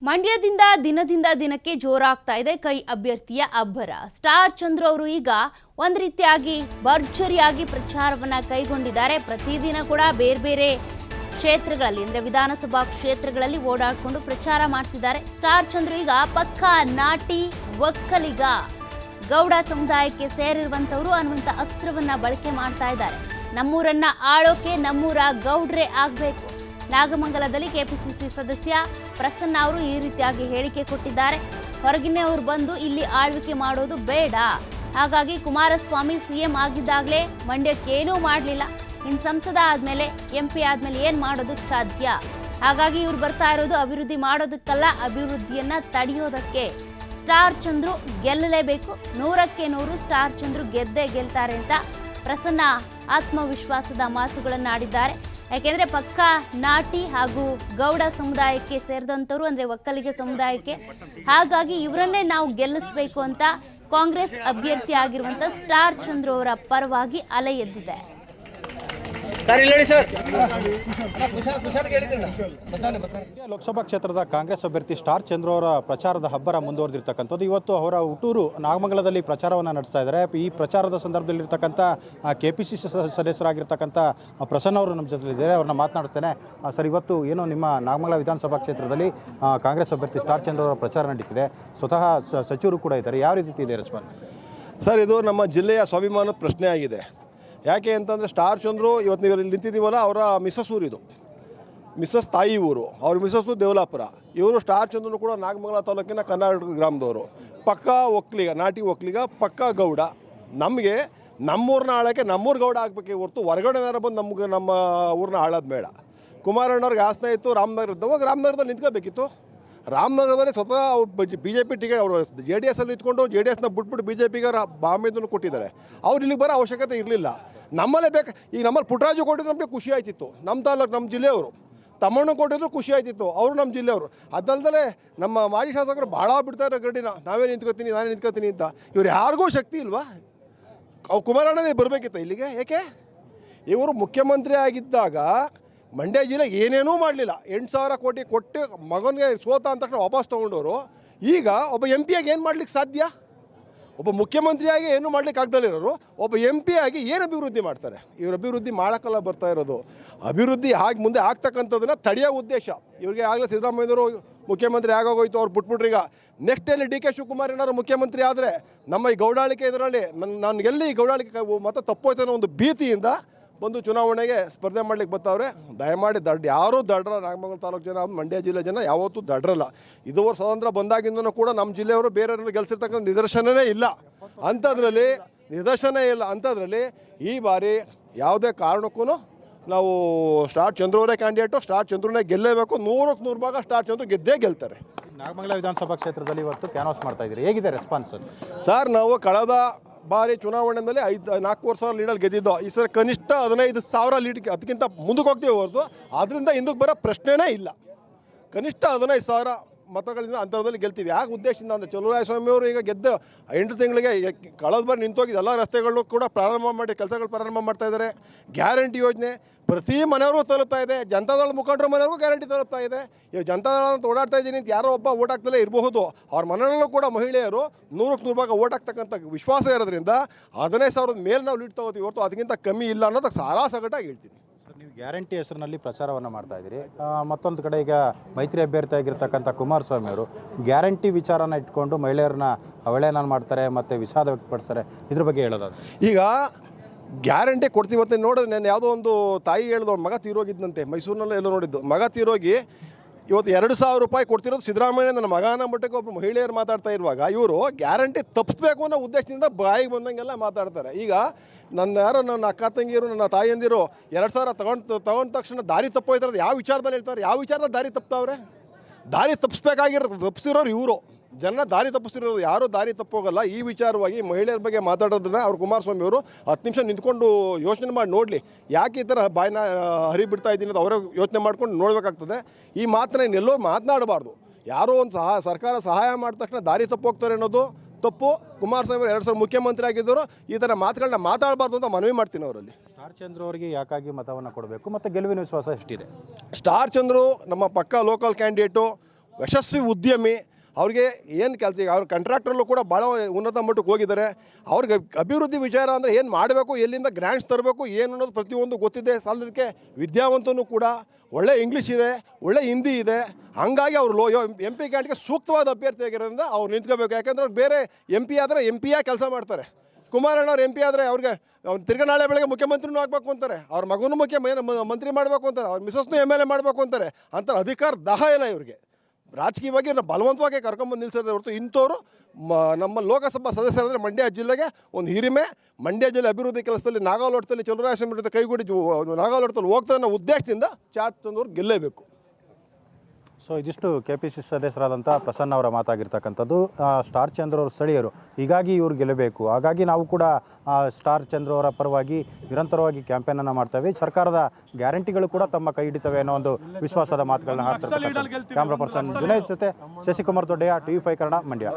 ಮಂಡ್ಯದಿಂದ ದಿನದಿಂದ ದಿನಕ್ಕೆ ಜೋರಾಗ್ತಾ ಇದೆ ಕೈ ಅಭ್ಯರ್ಥಿಯ ಅಬ್ಬರ. ಸ್ಟಾರ್ ಚಂದ್ರು ಅವರು ಈಗ ಒಂದು ರೀತಿಯಾಗಿ ಭರ್ಜರಿಯಾಗಿ ಪ್ರಚಾರವನ್ನ ಕೈಗೊಂಡಿದ್ದಾರೆ. ಪ್ರತಿದಿನ ಕೂಡ ಬೇರೆ ಬೇರೆ ಕ್ಷೇತ್ರಗಳಲ್ಲಿ ಅಂದ್ರೆ ವಿಧಾನಸಭಾ ಕ್ಷೇತ್ರಗಳಲ್ಲಿ ಓಡಾಡಿಕೊಂಡು ಪ್ರಚಾರ ಮಾಡ್ತಿದ್ದಾರೆ. ಸ್ಟಾರ್ ಚಂದ್ರು ಈಗ ಪಕ್ಕಾ ನಾಟಿ ಒಕ್ಕಲಿಗ, ಗೌಡ ಸಮುದಾಯಕ್ಕೆ ಸೇರಿರುವಂತವರು ಅನ್ನುವಂತ ಅಸ್ತ್ರವನ್ನ ಬಳಕೆ ಮಾಡ್ತಾ ಇದ್ದಾರೆ. ನಮ್ಮೂರನ್ನ ಆಳೋಕೆ ನಮ್ಮೂರ ಗೌಡ್ರೆ ಆಗ್ಬೇಕು. ನಾಗಮಂಗಲದಲ್ಲಿ ಕೆಪಿಸಿಸಿ ಸದಸ್ಯ ಪ್ರಸನ್ನ ಅವರು ಈ ರೀತಿಯಾಗಿ ಹೇಳಿಕೆ ಕೊಟ್ಟಿದ್ದಾರೆ. ಹೊರಗಿನವರು ಬಂದು ಇಲ್ಲಿ ಆಳ್ವಿಕೆ ಮಾಡೋದು ಬೇಡ, ಹಾಗಾಗಿ ಕುಮಾರಸ್ವಾಮಿ ಸಿಎಂ ಆಗಿದ್ದಾಗಲೇ ಮಂಡ್ಯಕ್ಕೇನೂ ಮಾಡಲಿಲ್ಲ, ಇನ್ನು ಸಂಸದ ಆದಮೇಲೆ MP ಆದಮೇಲೆ ಏನು ಮಾಡೋದಕ್ಕೆ ಸಾಧ್ಯ? ಹಾಗಾಗಿ ಇವ್ರು ಬರ್ತಾ ಇರೋದು ಅಭಿವೃದ್ಧಿ ಮಾಡೋದಕ್ಕಲ್ಲ, ಅಭಿವೃದ್ಧಿಯನ್ನ ತಡೆಯೋದಕ್ಕೆ. ಸ್ಟಾರ್ ಚಂದ್ರು ಗೆಲ್ಲಲೇಬೇಕು, 100ಕ್ಕೆ 100 ಸ್ಟಾರ್ ಚಂದ್ರು ಗೆದ್ದೇ ಗೆಲ್ತಾರೆ ಅಂತ ಪ್ರಸನ್ನ ಆತ್ಮವಿಶ್ವಾಸದ ಮಾತುಗಳನ್ನು ಆಡಿದ್ದಾರೆ. ಯಾಕೆಂದ್ರೆ ಪಕ್ಕಾ ನಾಟಿ ಹಾಗೂ ಗೌಡ ಸಮುದಾಯಕ್ಕೆ ಸೇರಿದಂಥವ್ರು ಅಂದ್ರೆ ಒಕ್ಕಲಿಗ ಸಮುದಾಯಕ್ಕೆ, ಹಾಗಾಗಿ ಇವರನ್ನೇ ನಾವು ಗೆಲ್ಲಿಸಬೇಕು ಅಂತ ಕಾಂಗ್ರೆಸ್ ಅಭ್ಯರ್ಥಿ ಆಗಿರುವಂತ ಸ್ಟಾರ್ ಚಂದ್ರು ಅವರ ಪರವಾಗಿ ಅಲೆ ಎದ್ದಿದೆ. ಲೋಕಸಭಾ ಕ್ಷೇತ್ರದ ಕಾಂಗ್ರೆಸ್ ಅಭ್ಯರ್ಥಿ ಸ್ಟಾರ್ ಚಂದ್ರು ಅವರ ಪ್ರಚಾರದ ಹಬ್ಬರ ಮುಂದುವರೆದಿರ್ತಕ್ಕಂಥದ್ದು. ಇವತ್ತು ಅವರ ಹುಟ್ಟೂರು ನಾಗಮಂಗಲದಲ್ಲಿ ಪ್ರಚಾರವನ್ನು ನಡೆಸ್ತಾ ಇದ್ದಾರೆ. ಈ ಪ್ರಚಾರದ ಸಂದರ್ಭದಲ್ಲಿರ್ತಕ್ಕಂಥ KPCC ಸದಸ್ಯರಾಗಿರ್ತಕ್ಕಂಥ ಪ್ರಸನ್ನ ಅವರು ನಮ್ಮ ಜೊತೆಲಿದ್ದಾರೆ. ಅವ್ರನ್ನ ಮಾತನಾಡಿಸ್ತೇನೆ. ಸರ್, ಇವತ್ತು ಏನು ನಿಮ್ಮ ನಾಗಮಂಗಲ ವಿಧಾನಸಭಾ ಕ್ಷೇತ್ರದಲ್ಲಿ ಕಾಂಗ್ರೆಸ್ ಅಭ್ಯರ್ಥಿ ಸ್ಟಾರ್ ಚಂದ್ರು ಅವರ ಪ್ರಚಾರ ನಡೀತಿದೆ, ಸ್ವತಃ ಸಚಿವರು ಕೂಡ ಇದ್ದಾರೆ, ಯಾವ ರೀತಿ ಇದೆ ರೆಸ್ಪಾನ್ಸ್? ಸರ್, ಇದು ನಮ್ಮ ಜಿಲ್ಲೆಯ ಸ್ವಾಭಿಮಾನದ ಪ್ರಶ್ನೆ ಆಗಿದೆ. ಯಾಕೆ ಅಂತಂದರೆ ಸ್ಟಾರ್ ಚಂದ್ರು ಇವತ್ತು ನೀವು ಇಲ್ಲಿ ನಿಂತಿದ್ದೀವಲ್ಲ, ಅವರ ಮಿಸಸ್ ಊರಿದು, ಮಿಸಸ್ ತಾಯಿ ಊರು, ಅವ್ರ ಮಿಸಸ್ಸು ದೇವಲಾಪುರ. ಇವರು ಸ್ಟಾರ್ ಚಂದ್ರು ಕೂಡ ನಾಗಮಂಗಲ ತಾಲೂಕಿನ ಕರ್ನಾಟಕ ಗ್ರಾಮದವರು, ಪಕ್ಕಾ ಒಕ್ಕಲಿಗ, ನಾಟಿ ಒಕ್ಕಲಿಗ, ಪಕ್ಕಾ ಗೌಡ. ನಮಗೆ ನಮ್ಮೂರನ್ನ ಆಳೋಕ್ಕೆ ನಮ್ಮೂರು ಗೌಡ ಆಗಬೇಕೆ ಹೊರತು ಹೊರಗಡೆನಾರ ಬಂದು ನಮ್ಮ ಊರನ್ನ ಆಳೋದು ಬೇಡ. ಕುಮಾರಣ್ಣವ್ರಿಗೆ ಆಸನ ಇತ್ತು, ರಾಮನಗರ ಇದ್ದವಾಗ ರಾಮನಗರದಲ್ಲಿ ನಿಂತ್ಕೋಬೇಕಿತ್ತು. ರಾಮನಗರದಲ್ಲಿ ಸ್ವತಃ BJP ಟಿಕೆಟ್ ಅವರು JDS ಅಲ್ಲಿ ಇಟ್ಕೊಂಡು JDSನ ಬಿಟ್ಬಿಟ್ಟು BJPಗೆ ಬಾಂಬೆದನ್ನು ಕೊಟ್ಟಿದ್ದಾರೆ. ಅವ್ರು ಇಲ್ಲಿಗೆ ಬರೋ ಅವಶ್ಯಕತೆ ಇರಲಿಲ್ಲ. ನಮ್ಮಲ್ಲೇ ಬೇಕು. ಈಗ ನಮ್ಮಲ್ಲಿ ಪುಟ್ಟರಾಜು ಕೊಟ್ಟಿದ್ದು ನಮಗೆ ಖುಷಿ ಆಯ್ತಿತ್ತು, ನಮ್ಮ ತಾಲೂಕು ನಮ್ಮ ಜಿಲ್ಲೆಯವರು. ತಮ್ಮಣ್ಣ ಕೊಟ್ಟಿದ್ರು ಖುಷಿ ಆಯ್ತಿತ್ತು, ಅವರು ನಮ್ಮ ಜಿಲ್ಲೆಯವರು. ಅದಲ್ಲದೆ ನಮ್ಮ ಮಾಜಿ ಶಾಸಕರು ಭಾಳ ಬಿಡ್ತಾರೆ ಗಡ್ಡಿನ, ನಾವೇ ನಿಂತ್ಕೋತೀನಿ ನಾನೇ ನಿಂತ್ಕೋತೀನಿ ಅಂತ. ಇವ್ರು ಯಾರಿಗೂ ಶಕ್ತಿ ಇಲ್ವಾ? ಕುಮಾರಣ್ಣನೇ ಬರಬೇಕಿತ್ತು ಇಲ್ಲಿಗೆ. ಏಕೆ? ಇವರು ಮುಖ್ಯಮಂತ್ರಿ ಆಗಿದ್ದಾಗ ಮಂಡ್ಯ ಜಿಲ್ಲೆಗೆ ಏನೇನೂ ಮಾಡಲಿಲ್ಲ. 8,000 ಕೋಟಿ ಕೊಟ್ಟು ಮಗನಿಗೆ ಸೋತ ಅಂತ ತಕ್ಷಣ ವಾಪಸ್ ತೊಗೊಂಡವರು ಈಗ ಒಬ್ಬ MP ಆಗಿ ಏನು ಮಾಡ್ಲಿಕ್ಕೆ ಸಾಧ್ಯ? ಒಬ್ಬ ಮುಖ್ಯಮಂತ್ರಿಯಾಗಿ ಏನು ಮಾಡ್ಲಿಕ್ಕೆ ಆಗ್ದಲ್ಲಿರೋರು ಒಬ್ಬ MP ಆಗಿ ಏನು ಅಭಿವೃದ್ಧಿ ಮಾಡ್ತಾರೆ? ಇವರು ಅಭಿವೃದ್ಧಿ ಮಾಡೋಕ್ಕಲ್ಲ ಬರ್ತಾ ಇರೋದು. ಅಭಿವೃದ್ಧಿ ಆಗಿ ಮುಂದೆ ಆಗ್ತಕ್ಕಂಥದ್ದನ್ನು ತಡೆಯೋ ಉದ್ದೇಶ ಇವ್ರಿಗೆ. ಆಗಲೇ ಸಿದ್ದರಾಮಯ್ಯವರು ಮುಖ್ಯಮಂತ್ರಿ ಆಗೋಗೋಯ್ತು, ಅವ್ರು ಬಿಟ್ಬಿಟ್ರೀಗ. ನೆಕ್ಸ್ಟ್ ಎಲ್ಲಿ DK ಶಿವಕುಮಾರ್ ಏನಾದ್ರು ಮುಖ್ಯಮಂತ್ರಿ ಆದರೆ ನಮ್ಮ ಈ ಗೌಡಾಳಿಕೆ ಇದರಲ್ಲಿ ನನಗೆಲ್ಲಿ ಈ ಗೌಡಾಳಿಕೆ ಮತ ತಪ್ಪೋಯ್ತು ಅನ್ನೋ ಒಂದು ಭೀತಿಯಿಂದ ಬಂದು ಚುನಾವಣೆಗೆ ಸ್ಪರ್ಧೆ ಮಾಡ್ಲಿಕ್ಕೆ ಬರ್ತಾವ್ರೆ. ದಯಮಾಡಿ ಯಾರೂ ದಡ್ರ ನಾಗಮಂಗಲ ತಾಲೂಕು ಜನ, ಮಂಡ್ಯ ಜಿಲ್ಲೆ ಜನ ಯಾವತ್ತೂ ದಡ್ರಲ್ಲ. ಇದುವರೆ ಸ್ವತಂತ್ರ ಬಂದಾಗಿಂದನೂ ಕೂಡ ನಮ್ಮ ಜಿಲ್ಲೆಯವರು ಬೇರೆಯವ್ರನ್ನ ಗೆಲ್ಸಿರ್ತಕ್ಕಂಥ ನಿದರ್ಶನವೇ ಇಲ್ಲ. ಅಂಥದ್ರಲ್ಲಿ ಈ ಬಾರಿ ಯಾವುದೇ ಕಾರಣಕ್ಕೂ ನಾವು ಸ್ಟಾರ್ ಚಂದ್ರು ಅವರೇ ಕ್ಯಾಂಡಿಡೇಟು, ಸ್ಟಾರ್ ಚಂದ್ರನೇ ಗೆಲ್ಲೇಬೇಕು. 100ಕ್ಕೆ 100 ಭಾಗ ಸ್ಟಾರ್ ಚಂದ್ರು ಗೆದ್ದೇ ಗೆಲ್ತಾರೆ. ನಾಗಮಂಗಲ ವಿಧಾನಸಭಾ ಕ್ಷೇತ್ರದಲ್ಲಿ ಇವತ್ತು ಕ್ಯಾನ್ವಾಸ್ ಮಾಡ್ತಾ ಇದ್ದೀರಿ, ಹೇಗಿದೆ ರೆಸ್ಪಾನ್ಸ್? ಸರ್, ನಾವು ಕಳೆದ ಬಾರಿ ಚುನಾವಣೆಯಲ್ಲಿ 4,500 ಲೀಡಲ್ಲಿ ಗೆದ್ದಿದ್ದು. ಈ ಸರಿ ಕನಿಷ್ಠ 15,000 ಲೀಡ್, ಅದಕ್ಕಿಂತ ಮುಂದಕ್ಕೆ ಹೋಗ್ತೀವಿ ಹೊರತು ಅದರಿಂದ ಹಿಂದಕ್ಕೆ ಬರೋ ಪ್ರಶ್ನೆನೇ ಇಲ್ಲ. ಕನಿಷ್ಠ 15,000 ಮತಗಳಿಂದ ಅಂತರದಲ್ಲಿ ಗೆಲ್ತೀವಿ. ಯಾಕೆ ಉದ್ದೇಶದಿಂದ ಅಂದರೆ ಚಲುವರಾಯಸ್ವಾಮಿ ಅವರು ಈಗ ಗೆದ್ದು 8 ತಿಂಗಳಿಗೆ ಕಳೆದ ಬಾರಿ ನಿಂತೋಗಿದ್ದು ಎಲ್ಲ ರಸ್ತೆಗಳು ಕೂಡ ಕೆಲಸಗಳು ಪ್ರಾರಂಭ ಮಾಡ್ತಾ ಇದ್ದಾರೆ. ಗ್ಯಾರಂಟಿ ಯೋಜನೆ ಪ್ರತಿ ಮನೆಯವ್ರಿಗೂ ತಲುಪ್ತಾ ಇದೆ. ಜನತಾದಳ ಮುಖಂಡರ ಮನೆಯವ್ರಿಗೂ ಗ್ಯಾರಂಟಿ ತಲುಪ್ತಾ ಇದೆ. ಈಗ ಜನತಾದಳ ಅಂತ ಓಡಾಡ್ತಾ ಇದ್ದೀನಿ ಅಂತ ಯಾರೋ ಒಬ್ಬ ಓಟ್ ಹಾಕ್ತಲೇ ಇರಬಹುದು, ಅವ್ರ ಮನೆಯಲ್ಲೂ ಕೂಡ ಮಹಿಳೆಯರು 100ಕ್ಕೆ 100 ಭಾಗ ಓಟ್ ಹಾಕ್ತಕ್ಕಂಥ ವಿಶ್ವಾಸ ಇರೋದ್ರಿಂದ 15,000 ಮೇಲೆ ನಾವು ಲೀಡ್ ತಗೋತೀವಿ ಹೊರತು ಅದಕ್ಕಿಂತ ಕಮ್ಮಿ ಇಲ್ಲ ಅನ್ನೋದು ಸಾರಾಸಗಟಾಗಿ ಹೇಳ್ತೀನಿ. ನೀವು ಗ್ಯಾರಂಟಿ ಹೆಸರಿನಲ್ಲಿ ಪ್ರಚಾರವನ್ನು ಮಾಡ್ತಾ ಇದ್ದೀರಿ. ಮತ್ತೊಂದು ಕಡೆ ಈಗ ಮೈತ್ರಿ ಅಭ್ಯರ್ಥಿ ಆಗಿರ್ತಕ್ಕಂಥ ಕುಮಾರಸ್ವಾಮಿ ಅವರು ಗ್ಯಾರಂಟಿ ವಿಚಾರನ ಇಟ್ಕೊಂಡು ಮಹಿಳೆಯರನ್ನ ಅವಹೇಳನ ಮಾಡ್ತಾರೆ ಮತ್ತು ವಿಷಾದ ವ್ಯಕ್ತಪಡಿಸ್ತಾರೆ, ಇದ್ರ ಬಗ್ಗೆ ಹೇಳೋದಾದ್ರೆ? ಈಗ ಗ್ಯಾರಂಟಿ ಕೊಡ್ತೀವತ್ತೆ ನೋಡಿದ್ರೆ ನಾನು ಯಾವುದೋ ಒಂದು ತಾಯಿ ಹೇಳಿದ್ರು, ಮಗ ತೀರೋಗಿದ್ದಂತೆ, ಮೈಸೂರಿನಲ್ಲೇ ಎಲ್ಲೋ ನೋಡಿದ್ದು. ಮಗ ತೀರೋಗಿ ಇವತ್ತು 2,000 ರೂಪಾಯಿ ಕೊಡ್ತಿರೋದು ಸಿದ್ದರಾಮಯ್ಯ ನನ್ನ ಮಗನ ಮಟ್ಟಕ್ಕೆ ಒಬ್ಬರು ಮಹಿಳೆಯರು ಮಾತಾಡ್ತಾ ಇರುವಾಗ ಇವರು ಗ್ಯಾರಂಟಿ ತಪ್ಪಿಸ್ಬೇಕು ಅನ್ನೋ ಉದ್ದೇಶದಿಂದ ಬಾಯಿಗೆ ಬಂದಂಗೆಲ್ಲ ಮಾತಾಡ್ತಾರೆ. ಈಗ ನನ್ನ ಅಕ್ಕ ತಂಗಿಯರು, ನನ್ನ ತಾಯಿಯಂದಿರು 2,000 ತಗೊಂಡ ತಕ್ಷಣ ದಾರಿ ತಪ್ಪೋಯ್ತಾರೆ. ಯಾವ ವಿಚಾರದಲ್ಲಿ ಹೇಳ್ತಾರೆ? ಯಾವ ವಿಚಾರದಲ್ಲಿ ದಾರಿ ತಪ್ಪಿದವ್ರೆ? ದಾರಿ ತಪ್ಪಿಸಿರೋರು ಇವರು. ಜನ ದಾರಿ ತಪ್ಪಿಸಿರೋದು, ಯಾರೂ ದಾರಿ ತಪ್ಪೋಗಲ್ಲ. ಈ ವಿಚಾರವಾಗಿ ಮಹಿಳೆಯರ ಬಗ್ಗೆ ಮಾತಾಡೋದನ್ನ ಅವ್ರು ಕುಮಾರಸ್ವಾಮಿ ಅವರು 10 ನಿಮಿಷ ನಿಂತ್ಕೊಂಡು ಯೋಚನೆ ಮಾಡಿ ನೋಡಲಿ, ಯಾಕೆ ಈ ಥರ ಬಾಯಿನ ಹರಿಬಿಡ್ತಾ ಇದ್ದೀನಿ ಅಂತ ಅವರೇ ಯೋಚನೆ ಮಾಡ್ಕೊಂಡು ನೋಡಬೇಕಾಗ್ತದೆ. ಈ ಮಾತನ್ನ ಇನ್ನೆಲ್ಲೋ ಮಾತನಾಡಬಾರ್ದು. ಯಾರೋ ಒಂದು ಸರ್ಕಾರ ಸಹಾಯ ಮಾಡಿದ ತಕ್ಷಣ ದಾರಿ ತಪ್ಪೋಗ್ತಾರೆ ಅನ್ನೋದು ತಪ್ಪು. ಕುಮಾರಸ್ವಾಮಿ ಅವರು 2 ಸಲ ಮುಖ್ಯಮಂತ್ರಿ ಆಗಿದ್ದರು, ಈ ಥರ ಮಾತುಗಳನ್ನ ಮಾತಾಡಬಾರ್ದು ಅಂತ ಮನವಿ ಮಾಡ್ತೀನಿ ಅವರಲ್ಲಿ. ಸ್ಟಾರ್ ಚಂದ್ರು ಅವರಿಗೆ ಯಾಕಾಗಿ ಮತವನ್ನು ಕೊಡಬೇಕು ಮತ್ತು ಗೆಲುವಿನ ವಿಶ್ವಾಸ ಎಷ್ಟಿದೆ? ಸ್ಟಾರ್ ಚಂದ್ರು ನಮ್ಮ ಪಕ್ಕ ಲೋಕಲ್ ಕ್ಯಾಂಡಿಡೇಟು, ಯಶಸ್ವಿ ಉದ್ಯಮಿ. ಅವ್ರಿಗೆ ಏನು ಕೆಲಸ, ಈಗ ಅವ್ರ ಕಾಂಟ್ರಾಕ್ಟ್ರಲ್ಲೂ ಕೂಡ ಭಾಳ ಉನ್ನತ ಮಟ್ಟಕ್ಕೆ ಹೋಗಿದ್ದಾರೆ. ಅವ್ರಿಗೆ ಅಭಿವೃದ್ಧಿ ವಿಚಾರ ಅಂದರೆ ಏನು ಮಾಡಬೇಕು, ಎಲ್ಲಿಂದ ಗ್ರ್ಯಾಂಟ್ಸ್ ತರಬೇಕು, ಏನು ಅನ್ನೋದು ಪ್ರತಿಯೊಂದು ಗೊತ್ತಿದೆ. ಸಾಲದಕ್ಕೆ ವಿದ್ಯಾವಂತನೂ ಕೂಡ, ಒಳ್ಳೆ ಇಂಗ್ಲೀಷ್ ಇದೆ, ಒಳ್ಳೆ ಹಿಂದಿ ಇದೆ. ಹಂಗಾಗಿ ಅವರು MP ಕ್ಯಾಂಡಿಗೆ ಸೂಕ್ತವಾದ ಅಭ್ಯರ್ಥಿ ಆಗಿರೋದ್ರಿಂದ ಅವ್ರು ನಿಂತ್ಕೋಬೇಕು. ಯಾಕಂದ್ರೆ ಅವ್ರು ಬೇರೆ MP ಆದರೆ MP ಕೆಲಸ ಮಾಡ್ತಾರೆ. ಕುಮಾರಣ್ಣ ಅವ್ರು MP ಆದರೆ ಅವ್ರಿಗೆ ಅವ್ರು ತಿರ್ಗಾ ನಾಳೆ ಬೆಳಗ್ಗೆ ಮುಖ್ಯಮಂತ್ರಿನೂ ಆಗಬೇಕು ಅಂತಾರೆ, ಅವ್ರ ಮಗನೂ ಮಂತ್ರಿ ಮಾಡಬೇಕು ಅಂತಾರೆ, ಅವ್ರ ಮಿಸಸ್ನೂ MLA ಮಾಡಬೇಕು ಅಂತಾರೆ. ಅಂಥ ಅಧಿಕಾರ ದಾಹ ಇಲ್ಲ ಇವ್ರಿಗೆ. ರಾಜಕೀಯವಾಗಿ ನಾವು ಬಲವಂತವಾಗಿ ಕರ್ಕೊಂಬಂದು ನಿಲ್ಲಿಸೋದೇ ಹೊರತು ಇಂಥವ್ರು ನಮ್ಮ ಲೋಕಸಭಾ ಸದಸ್ಯರಾದರೆ ಮಂಡ್ಯ ಜಿಲ್ಲೆಗೆ ಒಂದು ಹಿರಿಮೆ. ಮಂಡ್ಯ ಜಿಲ್ಲೆ ಅಭಿವೃದ್ಧಿ ಕೆಲಸದಲ್ಲಿ ನಾಗಾಲೋಟದಲ್ಲಿ ಚಲುವರಾಯಸ್ವಾಮಿ ಜೊತೆ ಕೈಗೂಡಿ ನಾಗಾಲೋಟದಲ್ಲಿ ಹೋಗ್ತಾ ಅನ್ನೋ ಉದ್ದೇಶದಿಂದ ಚಾರ್ಜ್ ತಂದವರು ಗೆಲ್ಲೇಬೇಕು. ಸೊ ಇದಿಷ್ಟು KPCC ಸದಸ್ಯರಾದಂಥ ಪ್ರಸನ್ನ ಅವರ ಮಾತಾಗಿರ್ತಕ್ಕಂಥದ್ದು. ಸ್ಟಾರ್ ಚಂದ್ರ ಅವರು ಸ್ಥಳೀಯರು, ಹೀಗಾಗಿ ಇವ್ರು ಗೆಲ್ಲಬೇಕು, ಹಾಗಾಗಿ ನಾವು ಕೂಡ ಸ್ಟಾರ್ ಚಂದ್ರ ಅವರ ಪರವಾಗಿ ನಿರಂತರವಾಗಿ ಕ್ಯಾಂಪೇನನ್ನು ಮಾಡ್ತೇವೆ, ಸರ್ಕಾರದ ಗ್ಯಾರಂಟಿಗಳು ಕೂಡ ತಮ್ಮ ಕೈ ಹಿಡಿತವೆ ಅನ್ನೋ ಒಂದು ವಿಶ್ವಾಸದ ಮಾತುಗಳನ್ನ ಆಡ್ತಿರ್ತಕ್ಕಂಥದ್ದು. ಕ್ಯಾಮ್ರಾ ಪರ್ಸನ್ ಜುನೈದ್ ಜೊತೆ ಶಶಿಕುಮಾರ್ ದೊಡ್ಡೆಯ TV5 ಕನ್ನಡ, ಮಂಡ್ಯ.